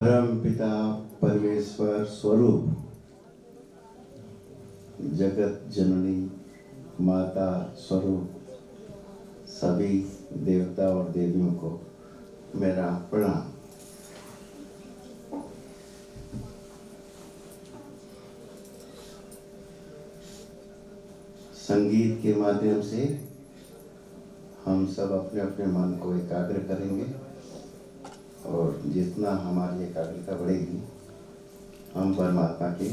परम पिता परमेश्वर स्वरूप जगत जननी माता स्वरूप सभी देवता और देवियों को मेरा प्रणाम। संगीत के माध्यम से हम सब अपने अपने मन को एकाग्र करेंगे और जितना हमारी एकाग्रता बढ़ेगी हम परमात्मा के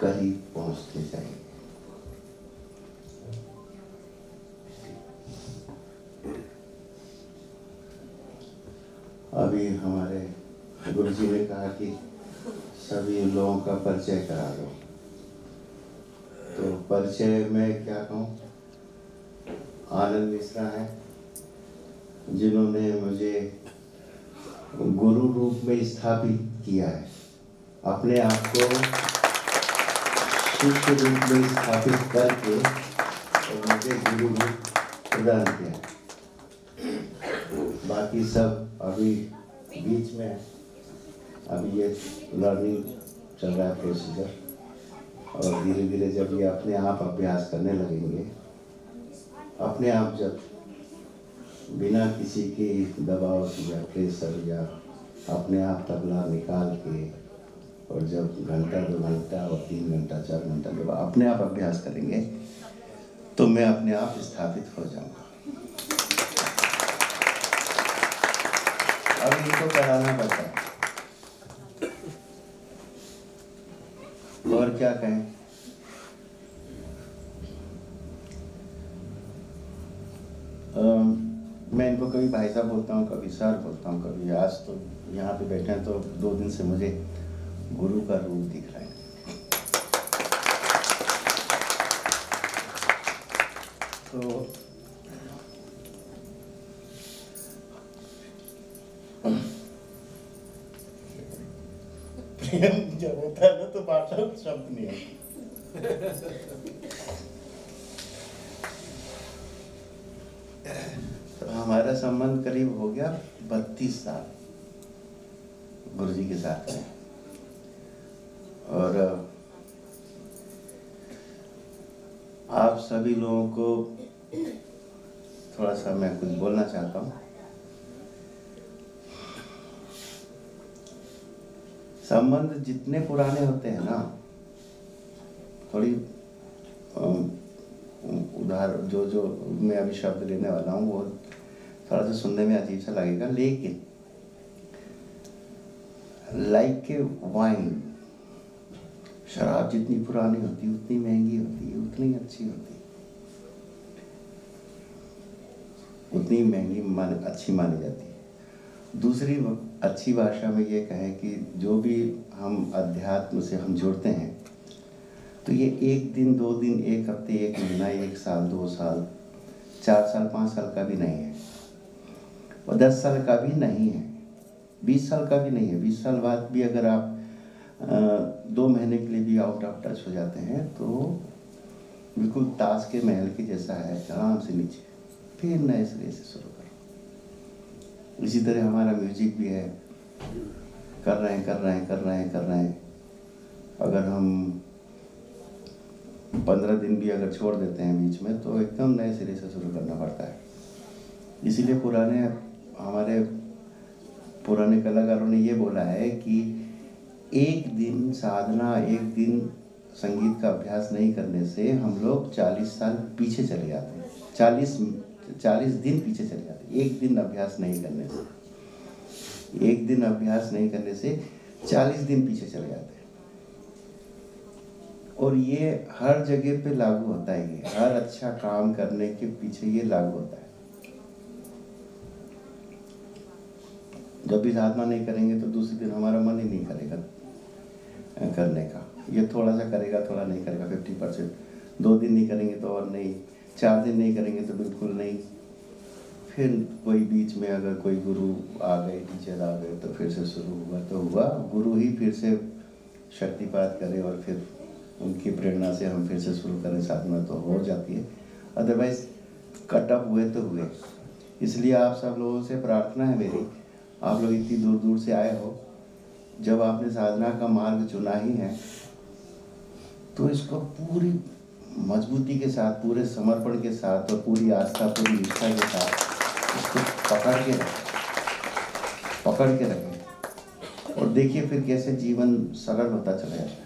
करीब पहुंचते जाएंगे। अभी हमारे गुरु जी ने कहा कि सभी लोगों का परिचय करा दो, तो परिचय में क्या कहूँ, आनंद मिश्रा है जिन्होंने मुझे गुरु रूप में स्थापित किया है, अपने आप को शिष्य रूप में स्थापित करके और मुझे गुरु रूप प्रदान किया है। बाकी सब अभी बीच में, अभी ये लर्निंग चल रहा है प्रोसीजर, और धीरे धीरे जब ये अपने आप अभ्यास करने लगेंगे, अपने आप जब बिना किसी के दबाव या प्रेशर या अपने आप तबला निकाल के, और जब घंटा 2 घंटा और 3 घंटा 4 घंटा जब अपने आप अभ्यास करेंगे तो मैं अपने आप स्थापित हो जाऊंगा। अब इनको कराना पड़ता है, और क्या कहें। मैं इनको कभी भाई साहब बोलता हूँ, कभी सर बोलता हूँ, कभी आज तो यहाँ पे बैठे हैं तो 2 दिन से मुझे गुरु का रूप दिख रहा है। तो प्रेम जब होता है ना तो भाषा शब्द नहीं है। हमारा संबंध करीब हो गया 32 साल गुरु जी के साथ में, और आप सभी लोगों को थोड़ा सा मैं कुछ बोलना चाहता हूँ। संबंध जितने पुराने होते हैं ना, थोड़ी उधार जो मैं अभी शब्द लेने वाला हूँ वो थोड़ा सा सुनने में अजीब सा लगेगा, लेकिन लाइक के वाइन, शराब जितनी पुरानी होती है उतनी महंगी होती है, उतनी अच्छी होती है, उतनी महंगी अच्छी मानी जाती है। दूसरी अच्छी भाषा में ये कहें कि जो भी हम अध्यात्म से हम जुड़ते हैं तो ये 1 दिन 2 दिन 1 हफ्ते 1 महीना 1 साल 2 साल 4 साल 5 साल का भी नहीं है, और 10 साल का भी नहीं है, 20 साल का भी नहीं है। 20 साल बाद भी अगर आप 2 महीने के लिए भी आउट ऑफ टच हो जाते हैं तो बिल्कुल ताश के महल के जैसा है, आराम से नीचे फिर नए सिरे से शुरू करो। इसी तरह हमारा म्यूजिक भी है, कर रहे हैं। अगर हम 15 दिन भी अगर छोड़ देते हैं बीच में तो एकदम नए सिरे से शुरू करना पड़ता है। इसीलिए हमारे पुराने कलाकारों ने ये बोला है कि 1 दिन साधना, 1 दिन संगीत का अभ्यास नहीं करने से हम लोग 40 साल पीछे चले जाते हैं, 40 दिन पीछे चले जाते हैं। 1 दिन अभ्यास नहीं करने से, 1 दिन अभ्यास नहीं करने से 40 दिन पीछे चले जाते हैं। और ये हर जगह पे लागू होता है, ये हर अच्छा काम करने के पीछे ये लागू होता है। जब भी साधना नहीं करेंगे तो दूसरे दिन हमारा मन ही नहीं करेगा करने का, ये थोड़ा सा करेगा, थोड़ा नहीं करेगा, 50%। 2 दिन नहीं करेंगे तो और नहीं, 4 दिन नहीं करेंगे तो बिल्कुल नहीं। फिर कोई बीच में अगर कोई गुरु आ गए, टीचर आ गए तो फिर से शुरू हुआ तो हुआ, गुरु ही फिर से शक्तिपात करे और फिर उनकी प्रेरणा से हम फिर से शुरू करें साधना तो हो जाती है, अदरवाइज कट ऑफ हुए तो हुए। इसलिए आप सब लोगों से प्रार्थना है मेरी, आप लोग इतनी दूर दूर से आए हो, जब आपने साधना का मार्ग चुना ही है तो इसको पूरी मजबूती के साथ, पूरे समर्पण के साथ और पूरी आस्था, पूरी निष्ठा के साथ इसको पकड़ के रखें और देखिए फिर कैसे जीवन सरल होता चला जाता है।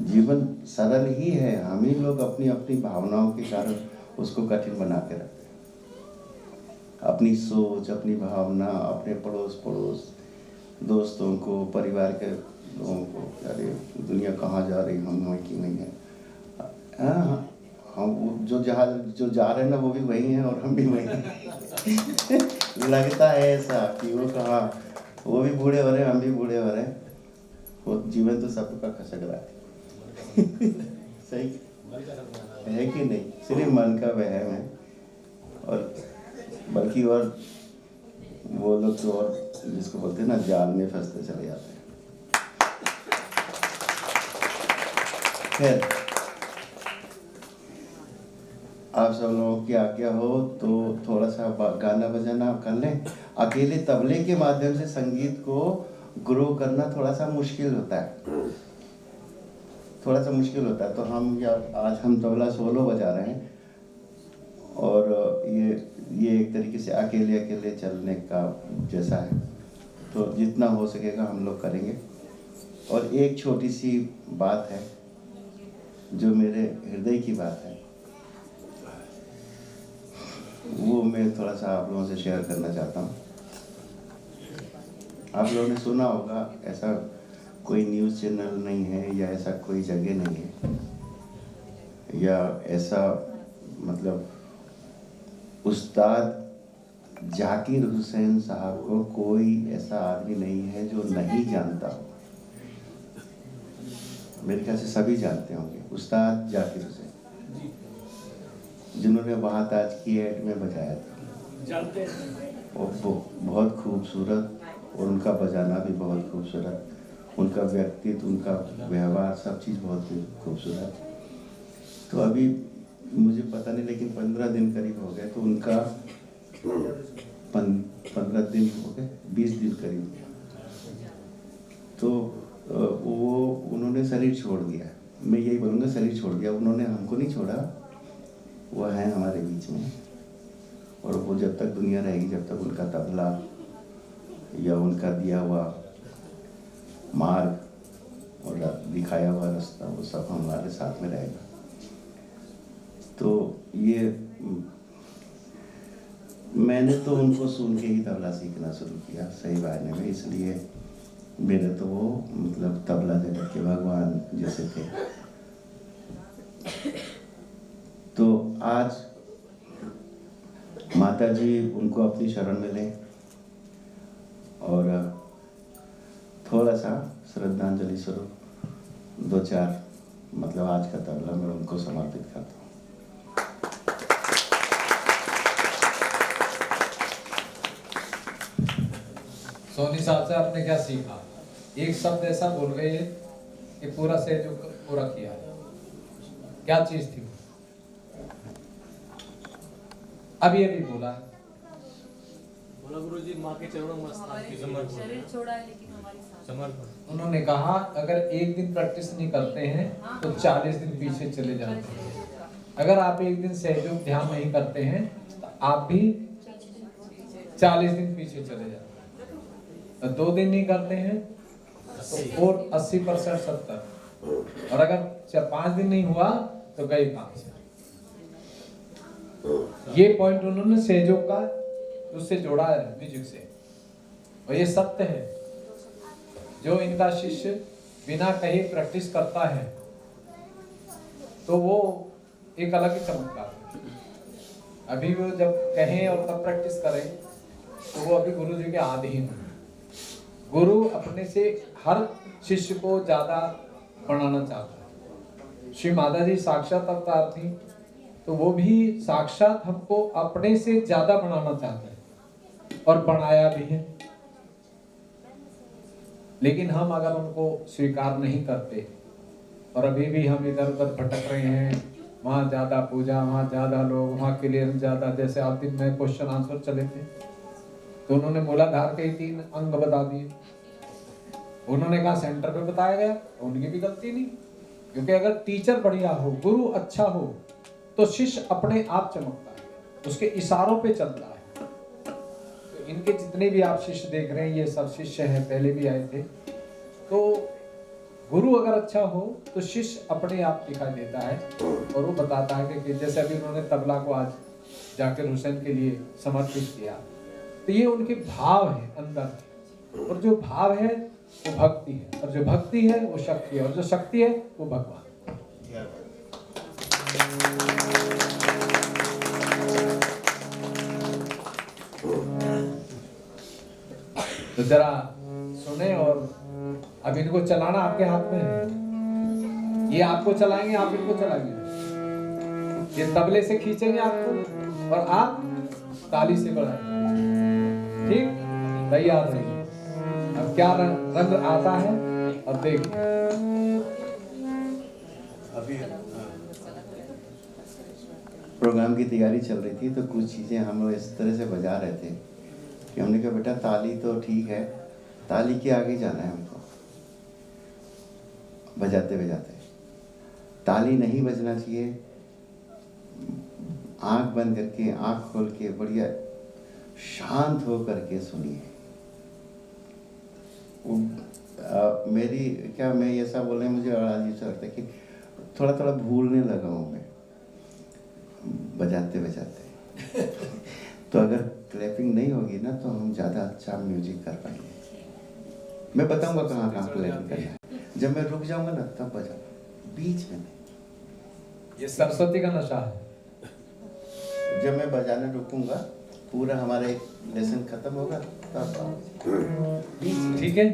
जीवन सरल ही है, हम ही लोग अपनी अपनी भावनाओं के कारण उसको कठिन बना के रखते हैं। अपनी सोच, अपनी भावना, अपने पड़ोस दोस्तों को, परिवार के लोगों को, अरे दुनिया कहाँ जा रही, हम वहीं की वहीं हैं। हाँ, हम जो जा रहे हैं ना वो भी वही हैं और हम भी वही हैं। लगता है ऐसा कि वो कहाँ, वो भी बूढ़े हो रहे हैं, हम भी बूढ़े हो रहे हैं। वो जीवन तो सबका खसक रहा है। सही है कि नहीं? सिर्फ मन का वहम है, और बल्कि और वो लोग तो और जिसको बोलते हैं ना, जाल में फंसते चले जाते हैं। खैर, आप सब लोगों की आज्ञा हो तो थोड़ा सा गाना बजाना कर लें। अकेले तबले के माध्यम से संगीत को ग्रो करना थोड़ा सा मुश्किल होता है, तो आज हम तबला सोलो बजा रहे हैं और ये एक तरीके से अकेले चलने का जैसा है, तो जितना हो सकेगा हम लोग करेंगे। और एक छोटी सी बात है जो मेरे हृदय की बात है, वो मैं थोड़ा सा आप लोगों से शेयर करना चाहता हूँ। आप लोगों ने सुना होगा, ऐसा कोई न्यूज़ चैनल नहीं है या ऐसा कोई जगह नहीं है या ऐसा मतलब उस्ताद जाकिर हुसैन साहब को कोई ऐसा आदमी नहीं है जो नहीं जानता हो। मेरे ख्याल से सभी जानते होंगे उस्ताद जाकिर हुसैन, जिन्होंने बात आज की एड में बजाया था। जानते हैं। वो बहुत खूबसूरत, और उनका बजाना भी बहुत खूबसूरत, उनका व्यक्तित्व, उनका व्यवहार, सब चीज़ बहुत खूबसूरत। तो अभी मुझे पता नहीं, लेकिन 15 दिन करीब हो गए, तो उनका 15 दिन हो गए, 20 दिन करीब, तो वो उन्होंने शरीर छोड़ दिया। मैं यही बोलूँगा, शरीर छोड़ दिया। उन्होंने हमको नहीं छोड़ा, वो है हमारे बीच में, और वो जब तक दुनिया रहेगी, जब तक उनका तबला या उनका दिया हुआ मार्ग और दिखाया हुआ रास्ता, वो सब हमारे साथ में रहेगा। तो ये मैंने तो उनको सुन के ही तबला सीखना शुरू किया सही मायने में, इसलिए मेरे तो वो मतलब तबला जगत के भगवान जैसे थे। तो आज माता जी उनको अपनी शरण में लें और थोड़ा सा श्रद्धांजलि स्वरूप 2-4 मतलब आज का तबला मैं उनको समर्पित करता हूँ। सोनी साहब से आपने क्या सीखा? एक शब्द ऐसा बोल गए कि पूरा सहयोग पूरा किया। क्या चीज थी? अभी बोला गुरुजी, माँ के चरणों में समर्पण। उन्होंने कहा अगर एक दिन प्रैक्टिस नहीं करते हैं तो 40 दिन पीछे चले जाते हैं। अगर आप एक दिन सहयोग ध्यान नहीं करते हैं तो आप भी 40 दिन पीछे चले जाते हैं। तो 2 दिन नहीं करते हैं तो और 80% 70, और अगर 5 दिन नहीं हुआ तो गए 5। ये पॉइंट उन्होंने सहयोग का उससे जोड़ा है म्यूजिक से, और ये सत्य है। जो इनका शिष्य बिना कहीं प्रैक्टिस करता है तो वो एक अलग ही चमत्कार है। अभी वो जब कहें और तब प्रैक्टिस करें तो वो अभी गुरु जी के अधीन है। गुरु अपने से हर शिष्य को ज्यादा बनाना चाहता है। श्री माता जी साक्षात अवतार थी, तो वो भी साक्षात हमको अपने से ज्यादा बनाना चाहते हैं और बनाया भी है। लेकिन हम अगर उनको स्वीकार नहीं करते और अभी भी हम इधर उधर भटक रहे हैं, वहाँ ज्यादा पूजा, वहाँ ज्यादा लोग, वहाँ क्लियरेंस ज्यादा, जैसे आप दिन में क्वेश्चन आंसर चले थे, तो उन्होंने मूलाधार के ही 3 अंग बता दिए। उन्होंने कहा सेंटर पे बताया गया, उनकी भी गलती नहीं, क्योंकि अगर टीचर बढ़िया हो, गुरु अच्छा हो, तो शिष्य अपने आप चमकता है, उसके इशारों पे चलता है। तो इनके जितने भी आप शिष्य देख रहे हैं, ये सब शिष्य हैं, पहले भी आए थे। तो गुरु अगर अच्छा हो तो शिष्य अपने आप दिखाई देता है और वो बताता है कि जैसे अभी उन्होंने तबला को आज जाकिर हुसैन के लिए समर्पित किया, तो ये उनके भाव है अंदर, और जो भाव है वो भक्ति है, और जो भक्ति है वो शक्ति है, और जो शक्ति है वो भगवान। तो जरा सुने, और अब इनको चलाना आपके हाथ में है। ये आपको चलाएंगे, आप इनको चलाएंगे। ये तबले से खींचेंगे आपको और आप ताली से बढ़ाएंगे। ठीक, तैयार रहिए। अब क्या रंग आता है अब देखिए। अभी प्रोग्राम की तैयारी चल रही थी, तो कुछ चीज़ें हम लोग इस तरह से बजा रहे थे कि हमने कहा बेटा ताली तो ठीक है, ताली के आगे जाना है हमको, बजाते बजाते। ताली नहीं बजना चाहिए, आंख बंद करके, आंख खोल के बढ़िया शांत हो करके सुनिए। मेरी क्या, मैं ऐसा बोलने मुझे अजीब सा लगता है कि थोड़ा थोड़ा भूलने लगा हूँ मैं बजाते बजाते। तो अगर क्लैपिंग नहीं होगी ना, तो हम ज़्यादा अच्छा म्यूजिक कर पाएंगे। मैं बताऊंगा कहाँ कहाँ क्लैपिंग करना है। जब मैं रुक जाऊंगा ना, तब बजाना, बीच में नहीं। ये सरस्वती का नशा है। जब मैं बजाने रुकूंगा, पूरा हमारा एक लेसन खत्म होगा, तब ठीक है।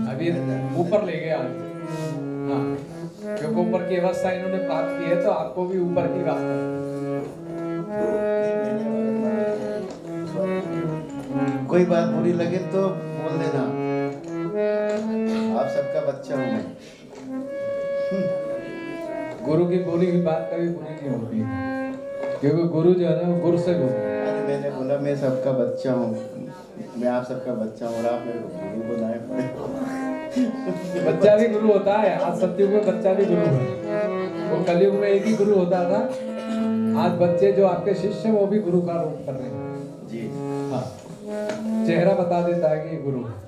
अभी ऊपर ले गए आज, हाँ, क्योंकि ऊपर की अवस्था इन्होंने प्राप्त की है, तो आपको भी ऊपर की रास्ता। कोई बात बुरी लगे तो बोल देना, आप सबका बच्चा हूँ मैं। गुरु की बोली हुई बात कभी बुरी नहीं होती, क्योंकि गुरु जो है ना, वो गुरु से गुरु। अरे मैंने बोला मैं सबका बच्चा हूँ, मैं आप सबका बच्चा हूँ, और आप मेरे को गुरु बनाए पड़े। बच्चा भी गुरु होता है। आज सत्युग में बच्चा भी गुरु है, वो कलयुग में एक ही गुरु होता था। आज बच्चे जो आपके शिष्य हैं, वो भी गुरु का रूप कर रहे हैं जी। हाँ, चेहरा बता देता है कि ये गुरु है।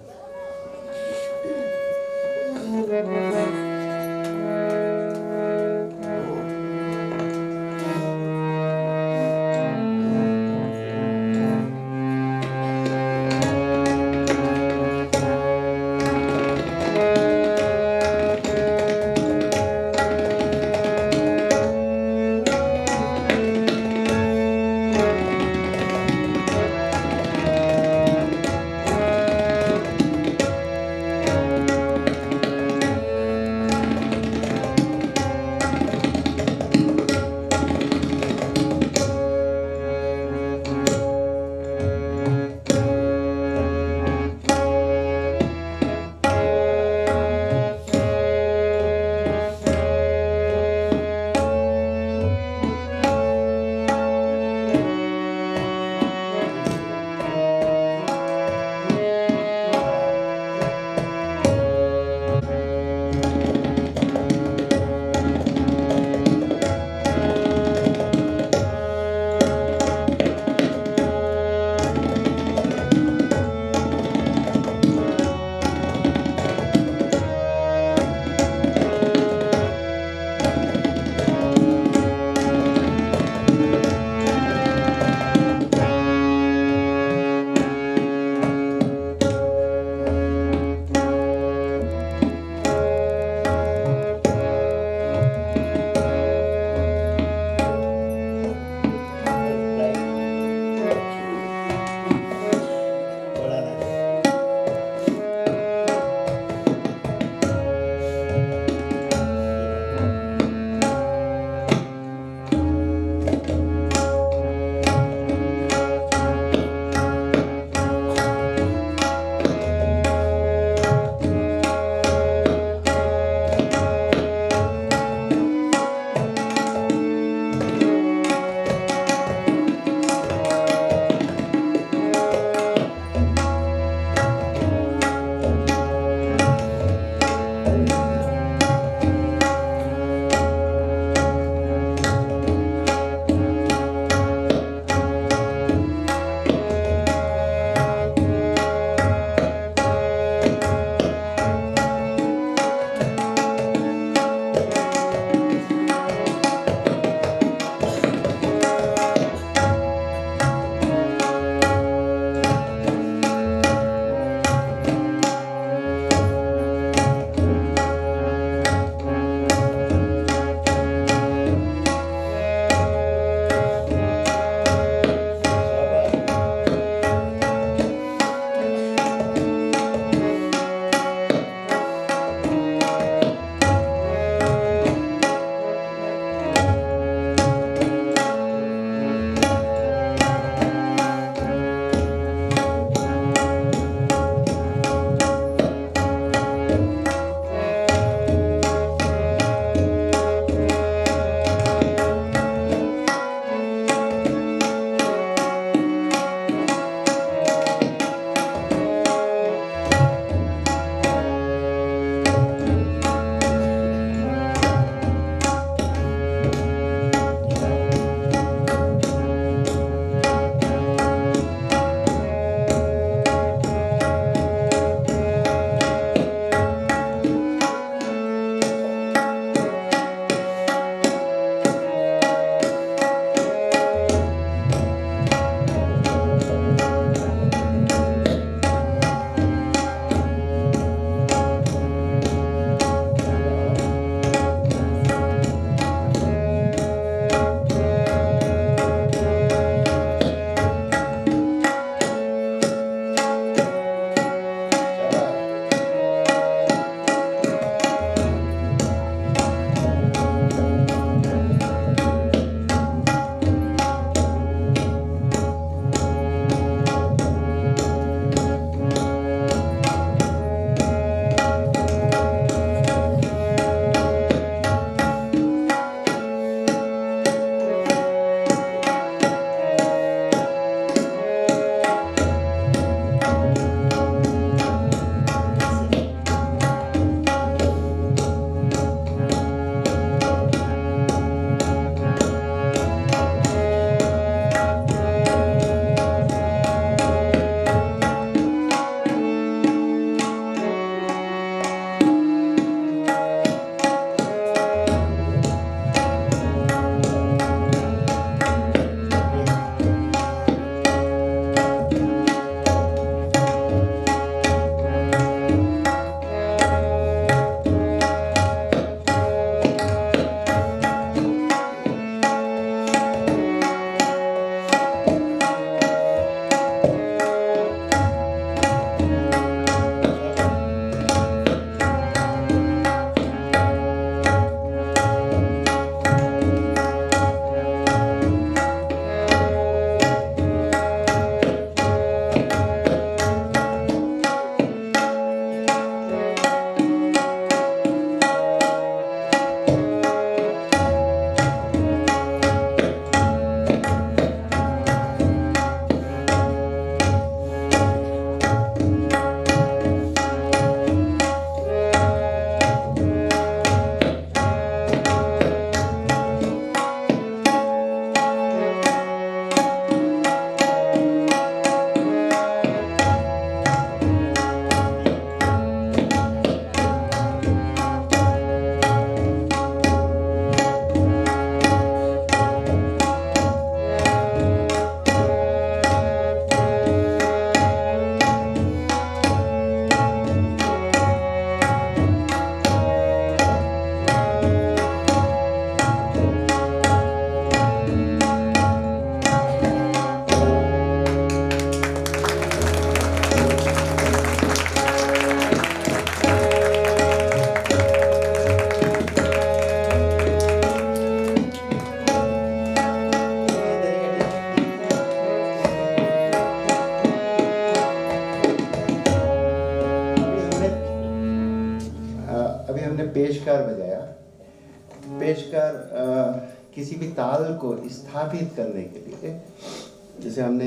पेशकार बजाया। पेशकार किसी भी ताल को स्थापित करने के लिए, जैसे हम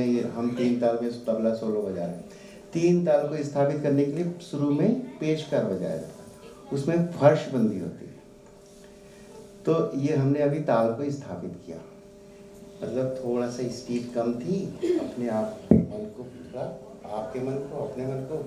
3 ताल में तबला सोलो बजा रहे हैं, 3 ताल को स्थापित करने के लिए शुरू में पेशकार बजाया जाता है, उसमें फर्शबंदी होती है। तो ये हमने अभी ताल को स्थापित किया, मतलब थोड़ा सा स्पीड कम थी, अपने आप मन को पूरा, आपके मन को, अपने मन को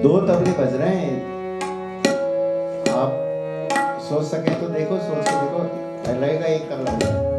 2 तबले बज रहे हैं। आप सोच सके तो देखो, सोच के देखो, लगेगा एक तबला बज रहा है।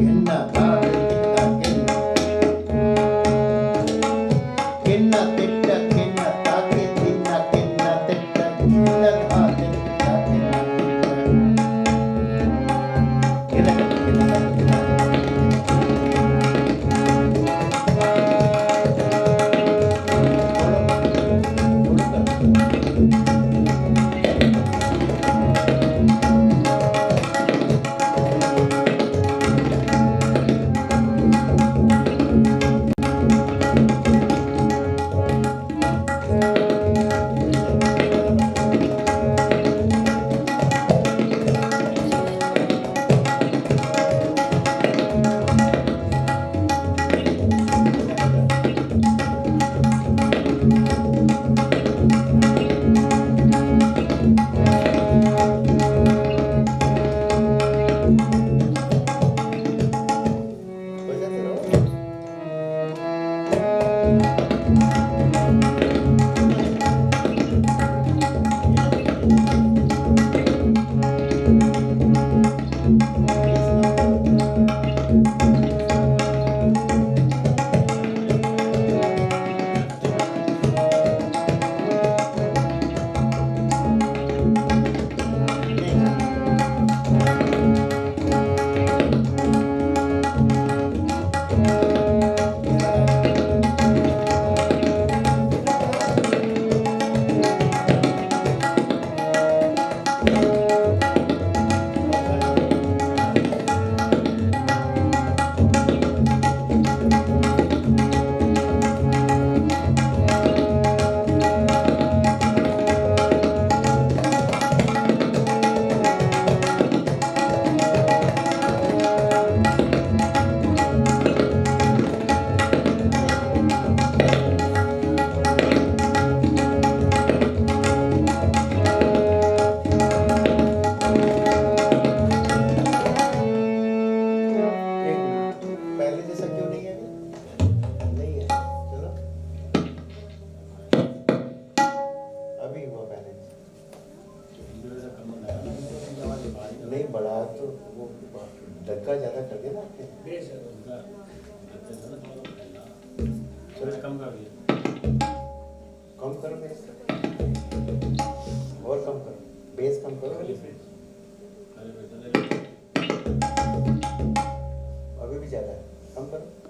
किन्ना था तिट्टा किन्ना किन्ना तिट्टा किन्ना ताके तिन्ना किन्ना तिट्टा किन्ना था तिट्टा किन्ना किन्ना किन्ना पहले जैसा क्यों नहीं है अभी? नहीं है चलो अभी हुआ पहले नहीं बढ़ा तो वो धक्का ज्यादा कर दिया ना आपने चलो कम कर दिया कम करो बेस और कम करो बेस कम करो अभी भी ज्यादा है कम करो